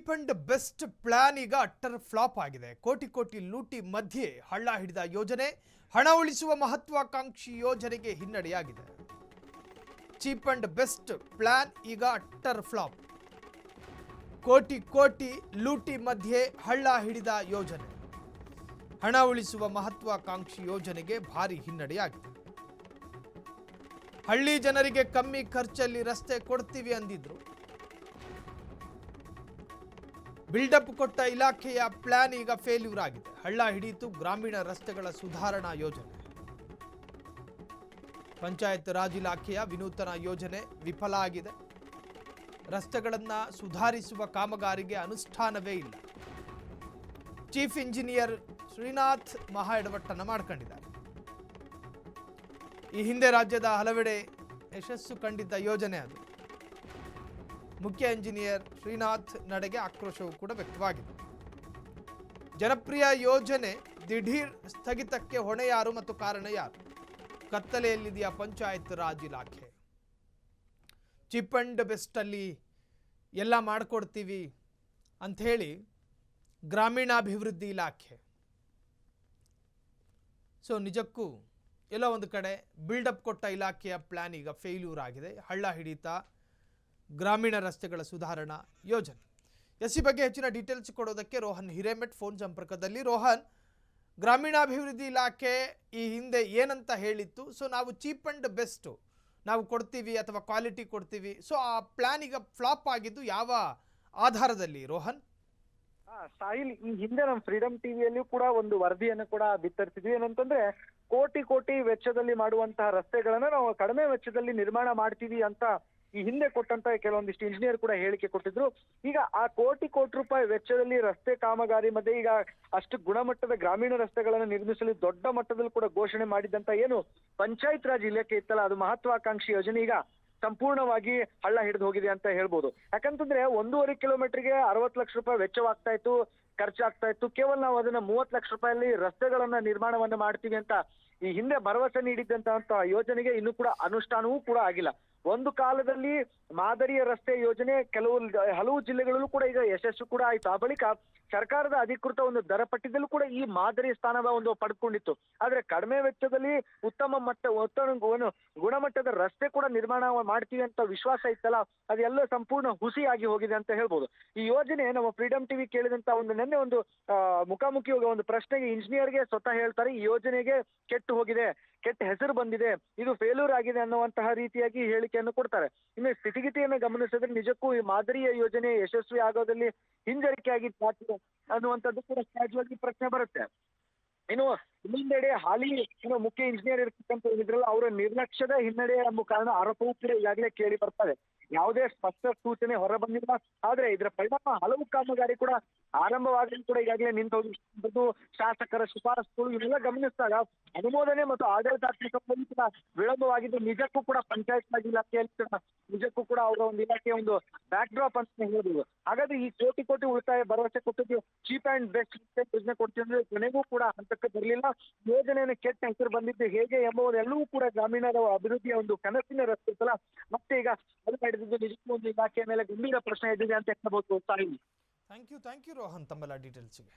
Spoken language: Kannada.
ಚೀಪ್ ಅಂಡ್ ಬೆಸ್ಟ್ ಪ್ಲಾನ್ ಈಗ ಅಟ್ಟರ್ ಫ್ಲಾಪ್ ಆಗಿದೆ. ಕೋಟಿ ಕೋಟಿ ಲೂಟಿ ಮಧ್ಯೆ ಹಳ್ಳ ಹಿಡಿದ ಯೋಜನೆ, ಹಣ ಉಳಿಸುವ ಮಹತ್ವಾಕಾಂಕ್ಷಿ ಯೋಜನೆಗೆ ಹಿನ್ನಡೆಯಾಗಿದೆ. ಚೀಪ್ ಅಂಡ್ ಬೆಸ್ಟ್ ಪ್ಲಾನ್ ಈಗ ಅಟ್ಟರ್ ಫ್ಲಾಪ್. ಕೋಟಿ ಕೋಟಿ ಲೂಟಿ ಮಧ್ಯೆ ಹಳ್ಳ ಹಿಡಿದ ಯೋಜನೆ, ಹಣ ಉಳಿಸುವ ಮಹತ್ವಾಕಾಂಕ್ಷಿ ಯೋಜನೆಗೆ ಭಾರಿ ಹಿನ್ನಡೆಯಾಗಿದೆ. ಹಳ್ಳಿ ಜನರಿಗೆ ಕಮ್ಮಿ ಖರ್ಚಲ್ಲಿ ರಸ್ತೆ ಕೊಡ್ತೀವಿ ಅಂದಿದ್ರು. ಬಿಲ್ಡಪ್ ಕೊಟ್ಟ ಇಲಾಖೆಯ ಪ್ಲಾನ್ ಈಗ ಫೇಲ್ಯೂರ್ ಆಗಿದೆ. ಹಳ್ಳ ಹಿಡಿಯಿತು ಗ್ರಾಮೀಣ ರಸ್ತೆಗಳ ಸುಧಾರಣಾ ಯೋಜನೆ. ಪಂಚಾಯತ್ ರಾಜ್ ಇಲಾಖೆಯ ವಿನೂತನ ಯೋಜನೆ ವಿಫಲ ಆಗಿದೆ. ರಸ್ತೆಗಳನ್ನು ಸುಧಾರಿಸುವ ಕಾಮಗಾರಿಗೆ ಅನುಷ್ಠಾನವೇ ಇಲ್ಲ. ಚೀಫ್ ಇಂಜಿನಿಯರ್ ಶ್ರೀನಾಥ್ ಮಹಾ ಎಡವಟ್ಟನ್ನು ಮಾಡ್ಕೊಂಡಿದ್ದಾರೆ. ಈ ಹಿಂದೆ ರಾಜ್ಯದ ಹಲವೆಡೆ ಯಶಸ್ಸು ಕಂಡಿದ್ದ ಯೋಜನೆ ಅದು. ಮುಖ್ಯ ಇಂಜಿನಿಯರ್ ಶ್ರೀನಾಥ್ ನಡೆಗೆ ಆಕ್ರೋಶವೂ ಕೂಡ ವ್ಯಕ್ತವಾಗಿದೆ. ಜನಪ್ರಿಯ ಯೋಜನೆ ದಿಢೀರ್ ಸ್ಥಗಿತಕ್ಕೆ ಹೊಣೆ ಯಾರು ಮತ್ತು ಕಾರಣ ಯಾರು? ಕತ್ತಲೆಯಲ್ಲಿದೆಯಾ ಪಂಚಾಯತ್ ರಾಜ್ ಇಲಾಖೆ? ಚೀಪ್ ಅಂಡ್ ಬೆಸ್ಟ್ ಅಲ್ಲಿ ಎಲ್ಲ ಮಾಡಿಕೊಡ್ತೀವಿ ಅಂಥೇಳಿ ಗ್ರಾಮೀಣಾಭಿವೃದ್ಧಿ ಇಲಾಖೆ ನಿಜಕ್ಕೂ ಎಲ್ಲೋ ಒಂದು ಕಡೆ ಬಿಲ್ಡಪ್ ಕೊಟ್ಟ ಇಲಾಖೆಯ ಪ್ಲಾನ್ ಈಗ ಫೇಲ್ಯೂರ್ ಆಗಿದೆ. ಹಳ್ಳ ಹಿಡಿತಾ ಗ್ರಾಮೀಣ ರಸ್ತೆಗಳ ಸುಧಾರಣಾ ಯೋಜನೆ. ಈ ಬಗ್ಗೆ ಹೆಚ್ಚಿನ ಡೀಟೇಲ್ಸ್ ಕೊಡೋದಕ್ಕೆ ರೋಹನ್ ಹಿರೇಮಠ್ ಫೋನ್ ಸಂಪರ್ಕದಲ್ಲಿ. ರೋಹನ್, ಗ್ರಾಮೀಣಾಭಿವೃದ್ಧಿ ಇಲಾಖೆ ಈ ಹಿಂದೆ ಏನಂತ ಹೇಳಿತ್ತು? ನಾವು ಚೀಪ್ ಅಂಡ್ ಬೆಸ್ಟ್ ನಾವು ಕೊಡ್ತೀವಿ ಅಥವಾ ಕ್ವಾಲಿಟಿ ಕೊಡ್ತೀವಿ, ಆ ಪ್ಲಾನ್ ಈಗ ಫ್ಲಾಪ್ ಆಗಿದ್ದು ಯಾವ ಆಧಾರದಲ್ಲಿ ರೋಹನ್? ಸಾಹಿಲ್, ಈ ಹಿಂದೆ ನಮ್ಮ ಫ್ರೀಡಮ್ ಟಿವಿಯಲ್ಲಿಯೂ ಕೂಡ ಒಂದು ವರದಿಯನ್ನು ಕೂಡ ಬಿತ್ತರಿಸಿದ್ವಿ. ಏನಂತಂದ್ರೆ ಕೋಟಿ ಕೋಟಿ ವೆಚ್ಚದಲ್ಲಿ ಮಾಡುವಂತಹ ರಸ್ತೆಗಳನ್ನ ನಾವು ಕಡಿಮೆ ವೆಚ್ಚದಲ್ಲಿ ನಿರ್ಮಾಣ ಮಾಡ್ತೀವಿ ಅಂತ ಈ ಹಿಂದೆ ಕೊಟ್ಟಂತ ಕೆಲವೊಂದಿಷ್ಟು ಇಂಜಿನಿಯರ್ ಕೂಡ ಹೇಳಿಕೆ ಕೊಟ್ಟಿದ್ರು. ಈಗ ಆ ಕೋಟಿ ಕೋಟಿ ರೂಪಾಯಿ ವೆಚ್ಚದಲ್ಲಿ ರಸ್ತೆ ಕಾಮಗಾರಿ ಮಧ್ಯೆ ಈಗ ಅಷ್ಟು ಗುಣಮಟ್ಟದ ಗ್ರಾಮೀಣ ರಸ್ತೆಗಳನ್ನು ನಿರ್ಮಿಸಲು ದೊಡ್ಡ ಮಟ್ಟದಲ್ಲಿ ಕೂಡ ಘೋಷಣೆ ಮಾಡಿದಂತ ಏನು ಪಂಚಾಯತ್ ರಾಜ್ ಇಲಾಖೆ ಇತ್ತಲ್ಲ, ಅದು ಮಹತ್ವಾಕಾಂಕ್ಷಿ ಯೋಜನೆ ಈಗ ಸಂಪೂರ್ಣವಾಗಿ ಹಳ್ಳ ಹಿಡಿದು ಹೋಗಿದೆ ಅಂತ ಹೇಳ್ಬೋದು. ಯಾಕಂತಂದ್ರೆ 1.5 ಕಿಲೋಮೀಟರ್ಗೆ 60 ಲಕ್ಷ ರೂಪಾಯಿ ವೆಚ್ಚವಾಗ್ತಾ ಇತ್ತು, ಖರ್ಚಾಗ್ತಾ ಇತ್ತು. ಕೇವಲ ನಾವು ಅದನ್ನ 30 ಲಕ್ಷ ರೂಪಾಯಲ್ಲಿ ರಸ್ತೆಗಳನ್ನ ನಿರ್ಮಾಣವನ್ನ ಮಾಡ್ತೀವಿ ಅಂತ ಈ ಹಿಂದೆ ಭರವಸೆ ನೀಡಿದ್ದಂತ ಯೋಜನೆಗೆ ಇನ್ನೂ ಕೂಡ ಅನುಷ್ಠಾನವೂ ಕೂಡ ಆಗಿಲ್ಲ. ಒಂದು ಕಾಲದಲ್ಲಿ ಮಾದರಿಯ ರಸ್ತೆ ಯೋಜನೆ ಹಲವು ಜಿಲ್ಲೆಗಳಲ್ಲೂ ಕೂಡ ಈಗ ಯಶಸ್ಸು ಕೂಡ ಆಯ್ತು. ಆ ಬಳಿಕ ಸರ್ಕಾರದ ಅಧಿಕೃತ ಒಂದು ದರ ಪಟ್ಟಿದಲ್ಲೂ ಕೂಡ ಈ ಮಾದರಿ ಸ್ಥಾನದ ಒಂದು ಪಡ್ಕೊಂಡಿತ್ತು. ಆದ್ರೆ ಕಡಿಮೆ ವೆಚ್ಚದಲ್ಲಿ ಉತ್ತಮ ಗುಣಮಟ್ಟದ ರಸ್ತೆ ಕೂಡ ನಿರ್ಮಾಣ ಮಾಡ್ತೀವಿ ಅಂತ ವಿಶ್ವಾಸ ಇತ್ತಲ್ಲ, ಅದೆಲ್ಲ ಸಂಪೂರ್ಣ ಹುಸಿಯಾಗಿ ಹೋಗಿದೆ ಅಂತ ಹೇಳ್ಬೋದು. ಈ ಯೋಜನೆ ನಮ್ಮ ಫ್ರೀಡಮ್ ಟಿವಿ ಕೇಳಿದಂತ ನಿನ್ನೆ ಒಂದು ಮುಖಾಮುಖಿ ಒಂದು ಪ್ರಶ್ನೆಗೆ ಇಂಜಿನಿಯರ್ಗೆ ಸ್ವತಃ ಹೇಳ್ತಾರೆ, ಈ ಯೋಜನೆಗೆ ಕೆಟ್ಟು ಹೋಗಿದೆ, ಕೆಟ್ಟ ಹೆಸರು ಬಂದಿದೆ, ಇದು ಫೇಲ್ಯೂರ್ ಆಗಿದೆ ಅನ್ನುವಂತಹ ರೀತಿಯಾಗಿ ಹೇಳಿಕೆಯನ್ನು ಕೊಡ್ತಾರೆ. ಇನ್ನು ಸ್ಥಿತಿಗತಿಯನ್ನು ಗಮನಿಸಿದ್ರೆ ನಿಜಕ್ಕೂ ಈ ಮಾದರಿಯ ಯೋಜನೆ ಯಶಸ್ವಿ ಆಗೋದಲ್ಲಿ ಹಿಂಜರಿಕೆಯಾಗಿ ಅನ್ನುವಂಥದ್ದು ಕೂಡ ಸಹಜವಾಗಿ ಪ್ರಶ್ನೆ ಬರುತ್ತೆ. ಇನ್ನು ಇನ್ನೊಂದೆಡೆ ಹಾಲಿ ಮುಖ್ಯ ಇಂಜಿನಿಯರ್ ಇರ್ತಕ್ಕಂಥ ಇದ್ರಲ್ಲ, ಅವರ ನಿರ್ಲಕ್ಷ್ಯದ ಹಿನ್ನಡೆ ಎಂಬ ಕಾರಣ ಆರೋಪವೂ ಕೂಡ ಈಗಾಗಲೇ ಕೇಳಿ ಬರ್ತಾರೆ. ಯಾವುದೇ ಸ್ಪಷ್ಟ ಸೂಚನೆ ಹೊರ ಬಂದಿಲ್ಲ. ಆದ್ರೆ ಇದರ ಪರಿಣಾಮ ಹಲವು ಕಾಮಗಾರಿ ಕೂಡ ಆರಂಭವಾಗಲು ಕೂಡ ಈಗಾಗಲೇ ನಿಂತು ಹೋಗಿದ್ದು, ಶಾಸಕರ ಶಿಫಾರಸುಗಳು ಇವೆಲ್ಲ ಗಮನಿಸಿದಾಗ ಅನುಮೋದನೆ ಮತ್ತು ಆಡಳಿತಾತ್ಮಕ ವಿಳಂಬವಾಗಿದ್ದು ನಿಜಕ್ಕೂ ಕೂಡ ಪಂಚಾಯತ್ ರಾಜ್ ಇಲಾಖೆಯಲ್ಲಿ ನಿಜಕ್ಕೂ ಕೂಡ ಅವರ ಒಂದು ಇಲಾಖೆಯ ಒಂದು ಬ್ಯಾಕ್ ಡ್ರಾಪ್ ಅಂತ ಹೇಳ್ಬೋದು. ಹಾಗಾದ್ರೆ ಈ ಕೋಟಿ ಕೋಟಿ ಉಳಿತಾಯ ಭರವಸೆ ಕೊಟ್ಟಿದ್ದು ಚೀಪ್ ಅಂಡ್ ಬೆಸ್ಟ್ ಯೋಜನೆ ಕೊಡ್ತಿದ್ರೆ ಕೊನೆಗೂ ಕೂಡ ಹಂತಕ್ಕೆ ಬರಲಿಲ್ಲ. ಯೋಜನೆಯನ್ನು ಕೆಟ್ಟ ಹೆಸರು ಬಂದಿದ್ದು ಹೇಗೆ ಎಂಬುದೆಲ್ಲವೂ ಕೂಡ ಗ್ರಾಮೀಣರ ಅಭಿವೃದ್ಧಿಯ ಒಂದು ಕನಸಿನ ರಸ್ತೆ ಇತ್ತಲ್ಲ, ಮತ್ತೆ ಈಗ ಅದು ಮಾಡಿದ್ದು ನಿಜಕ್ಕೂ ಒಂದು ಇಲಾಖೆಯ ಮೇಲೆ ಗಂಭೀರ ಪ್ರಶ್ನೆ ಎದ್ದಿದೆ ಅಂತ ಹೇಳ್ಬೋದು. ಥ್ಯಾಂಕ್ ಯು ರೋಹನ್ ತಮ್ಮೆಲ್ಲ ಡೀಟೇಲ್ಸ್ಗೆ.